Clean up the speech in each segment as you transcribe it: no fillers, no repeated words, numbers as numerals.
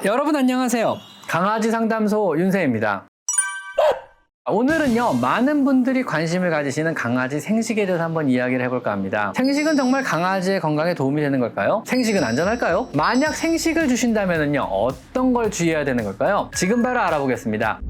여러분 안녕하세요. 강아지 상담소 윤세입니다. 오늘은요, 많은 분들이 관심을 가지시는 강아지 생식에 대해서 한번 이야기를 해볼까 합니다. 생식은 정말 강아지의 건강에 도움이 되는 걸까요? 생식은 안전할까요? 만약 생식을 주신다면요, 어떤 걸 주의해야 되는 걸까요? 지금 바로 알아보겠습니다.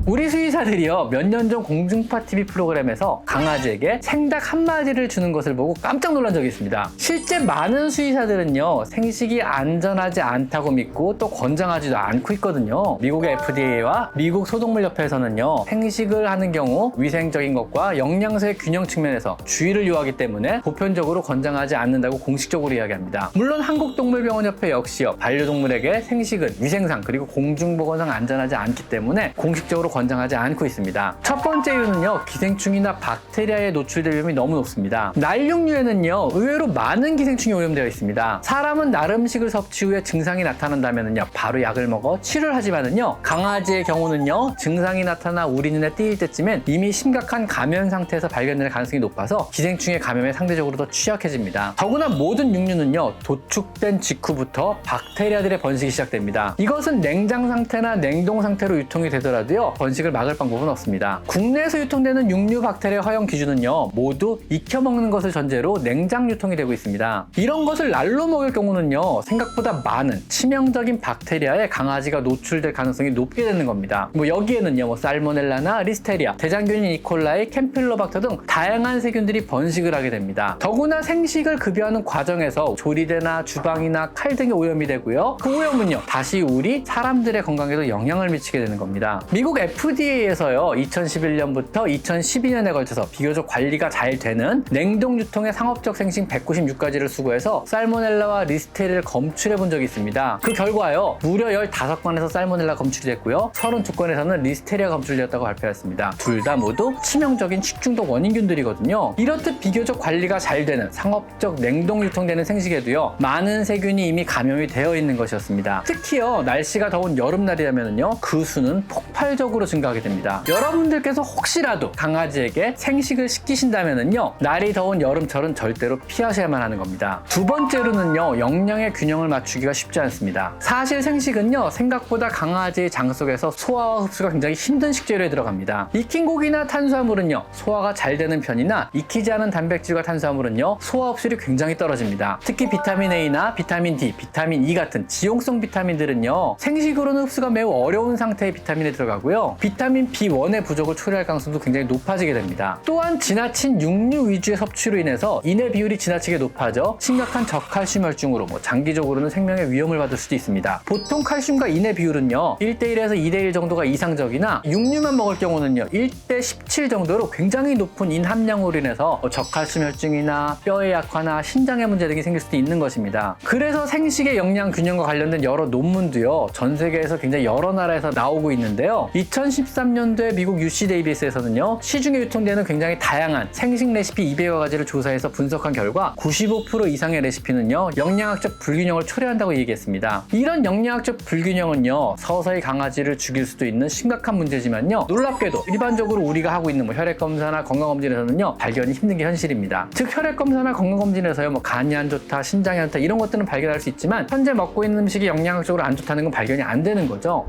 우리 수의사들이요, 몇 년 전 공중파 TV 프로그램에서 강아지에게 생닭 한 마리를 주는 것을 보고 깜짝 놀란 적이 있습니다. 실제 많은 수의사들은요, 생식이 안전하지 않다고 믿고 또 권장하지도 않고 있거든요. 미국의 FDA와 미국 소동물협회에서는요, 생식을 하는 경우 위생적인 것과 영양소의 균형 측면에서 주의를 요하기 때문에 보편적으로 권장하지 않는다고 공식적으로 이야기합니다. 물론 한국동물병원협회 역시요, 반려동물에게 생식은 위생상 그리고 공중보건상 안전하지 않기 때문에 공식적으로 권장하지 않고 있습니다. 첫 번째 이유는요, 기생충이나 박테리아에 노출될 위험이 너무 높습니다. 날육류에는요, 의외로 많은 기생충이 오염되어 있습니다. 사람은 날 음식을 섭취 후에 증상이 나타난다면요, 바로 약을 먹어 치료를 하지만은요, 강아지의 경우는요, 증상이 나타나 우리 눈에 띄일 때쯤엔 이미 심각한 감염 상태에서 발견될 가능성이 높아서 기생충의 감염에 상대적으로 더 취약해집니다. 더구나 모든 육류는요, 도축된 직후부터 박테리아들의 번식이 시작됩니다. 이것은 냉장 상태나 냉동 상태로 유통이 되더라도요, 번식을 막을 방법은 없습니다. 국내에서 유통되는 육류 박테리아 허용 기준은요, 모두 익혀 먹는 것을 전제로 냉장 유통이 되고 있습니다. 이런 것을 날로 먹을 경우는요, 생각보다 많은 치명적인 박테리아에 강아지가 노출될 가능성이 높게 되는 겁니다. 여기에는요, 살모넬라나 리스테리아, 대장균인 이콜라이, 캠필로박터 등 다양한 세균들이 번식을 하게 됩니다. 더구나 생식을 급여하는 과정에서 조리대나 주방이나 칼 등이 오염이 되고요, 그 오염은요, 다시 우리 사람들의 건강에도 영향을 미치게 되는 겁니다. 미국 FDA에서요, 2011년부터 2012년에 걸쳐서 비교적 관리가 잘 되는 냉동 유통의 상업적 생식 196가지를 수거해서 살모넬라와 리스테리아를 검출해 본 적이 있습니다. 그 결과요, 무려 15건에서 살모넬라 검출이 됐고요, 32건에서는 리스테리아 검출되었다고 발표했습니다. 둘 다 모두 치명적인 식중독 원인균들이거든요. 이렇듯 비교적 관리가 잘 되는 상업적 냉동 유통되는 생식에도요, 많은 세균이 이미 감염이 되어 있는 것이었습니다. 특히요, 날씨가 더운 여름날이라면요, 그 수는 폭발적으로 증가하게 됩니다. 여러분들께서 혹시라도 강아지에게 생식을 시키신다면요, 날이 더운 여름철은 절대로 피하셔야만 하는 겁니다. 두 번째로는요, 영양의 균형을 맞추기가 쉽지 않습니다. 사실 생식은요, 생각보다 강아지의 장 속에서 소화와 흡수가 굉장히 힘든 식재료에 들어갑니다. 익힌 고기나 탄수화물은요, 소화가 잘 되는 편이나 익히지 않은 단백질과 탄수화물은요, 소화 흡수율이 굉장히 떨어집니다. 특히 비타민 A나 비타민 D, 비타민 E 같은 지용성 비타민들은요, 생식으로는 흡수가 매우 어려운 상태의 비타민에 들어가고요, 비타민 B1의 부족을 초래할 가능성도 굉장히 높아지게 됩니다. 또한 지나친 육류 위주의 섭취로 인해서 인해 비율이 지나치게 높아져 심각한 저칼슘 혈증으로 장기적으로는 생명의 위험을 받을 수도 있습니다. 보통 칼슘과 인해 비율은요, 1대1에서 2대1 정도가 이상적이나 육류만 먹을 경우는요, 1대17 정도로 굉장히 높은 인 함량으로 인해서 저칼슘 혈증이나 뼈의 약화나 신장의 문제 등이 생길 수도 있는 것입니다. 그래서 생식의 영양 균형과 관련된 여러 논문도요, 전 세계에서 굉장히 여러 나라에서 나오고 있는데요, 2013년도에 미국 UC 데이비스에서는요, 시중에 유통되는 굉장히 다양한 생식 레시피 200여 가지를 조사해서 분석한 결과 95% 이상의 레시피는요, 영양학적 불균형을 초래한다고 얘기했습니다. 이런 영양학적 불균형은요, 서서히 강아지를 죽일 수도 있는 심각한 문제지만요, 놀랍게도 일반적으로 우리가 하고 있는 혈액검사나 건강검진에서는요, 발견이 힘든 게 현실입니다. 즉, 혈액검사나 건강검진에서요, 간이 안 좋다, 신장이 안 좋다 이런 것들은 발견할 수 있지만 현재 먹고 있는 음식이 영양학적으로 안 좋다는 건 발견이 안 되는 거죠.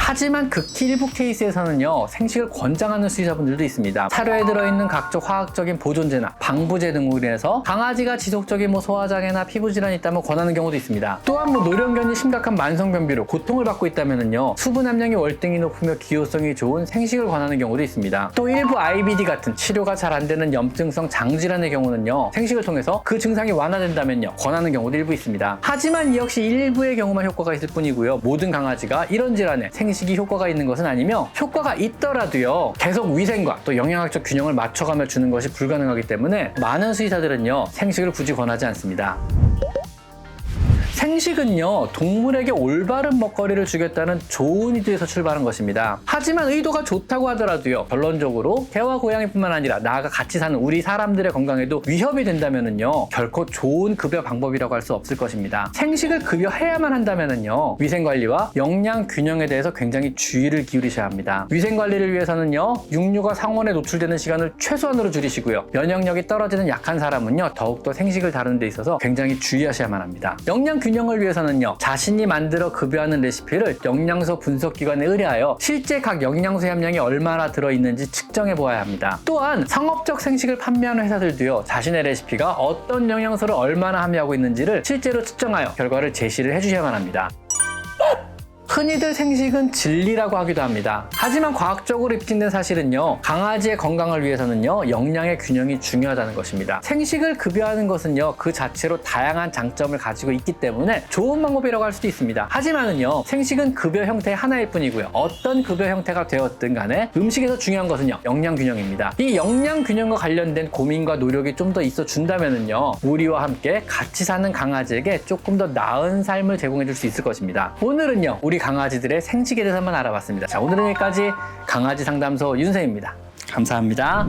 하지만 극히 일부 케이스에서는요, 생식을 권장하는 수의사분들도 있습니다. 사료에 들어있는 각종 화학적인 보존제나 방부제 등으로 인해서 강아지가 지속적인 소화장애나 피부질환이 있다면 권하는 경우도 있습니다. 또한 노령견이 심각한 만성변비로 고통을 받고 있다면요, 수분 함량이 월등히 높으며 기호성이 좋은 생식을 권하는 경우도 있습니다. 또 일부 IBD 같은 치료가 잘 안 되는 염증성 장질환의 경우는요, 생식을 통해서 그 증상이 완화된다면요, 권하는 경우도 일부 있습니다. 하지만 이 역시 일부의 경우만 효과가 있을 뿐이고요, 모든 강아지가 이런 질환에 생식이 효과가 있는 것은 아니며, 효과가 있더라도요, 계속 위생과 또 영양학적 균형을 맞춰가며 주는 것이 불가능하기 때문에 많은 수의사들은요, 생식을 굳이 권하지 않습니다. 생식은요, 동물에게 올바른 먹거리를 주겠다는 좋은 의도에서 출발한 것입니다. 하지만 의도가 좋다고 하더라도요, 결론적으로 개와 고양이뿐만 아니라 나아가 같이 사는 우리 사람들의 건강에도 위협이 된다면은요, 결코 좋은 급여 방법이라고 할 수 없을 것입니다. 생식을 급여해야만 한다면은요, 위생관리와 영양 균형에 대해서 굉장히 주의를 기울이셔야 합니다. 위생관리를 위해서는요, 육류가 상온에 노출되는 시간을 최소한으로 줄이시고요. 면역력이 떨어지는 약한 사람은요, 더욱더 생식을 다루는 데 있어서 굉장히 주의하셔야만 합니다. 영양 균형을 위해서는요, 자신이 만들어 급여하는 레시피를 영양소 분석기관에 의뢰하여 실제 각 영양소 함량이 얼마나 들어있는지 측정해 보아야 합니다. 또한 상업적 생식을 판매하는 회사들도요, 자신의 레시피가 어떤 영양소를 얼마나 함유하고 있는지를 실제로 측정하여 결과를 제시를 해주셔야만 합니다. 흔히들 생식은 진리라고 하기도 합니다. 하지만 과학적으로 입증된 사실은요, 강아지의 건강을 위해서는요, 영양의 균형이 중요하다는 것입니다. 생식을 급여하는 것은요, 그 자체로 다양한 장점을 가지고 있기 때문에 좋은 방법이라고 할 수도 있습니다. 하지만은요, 생식은 급여 형태의 하나일 뿐이고요, 어떤 급여 형태가 되었든 간에 음식에서 중요한 것은요, 영양 균형입니다. 이 영양 균형과 관련된 고민과 노력이 좀 더 있어 준다면은요, 우리와 함께 같이 사는 강아지에게 조금 더 나은 삶을 제공해 줄 수 있을 것입니다. 오늘은요, 우리 강아지들의 생식에 대해서 한번 알아봤습니다. 자, 오늘은 여기까지 강아지 상담소 윤쌤입니다. 감사합니다.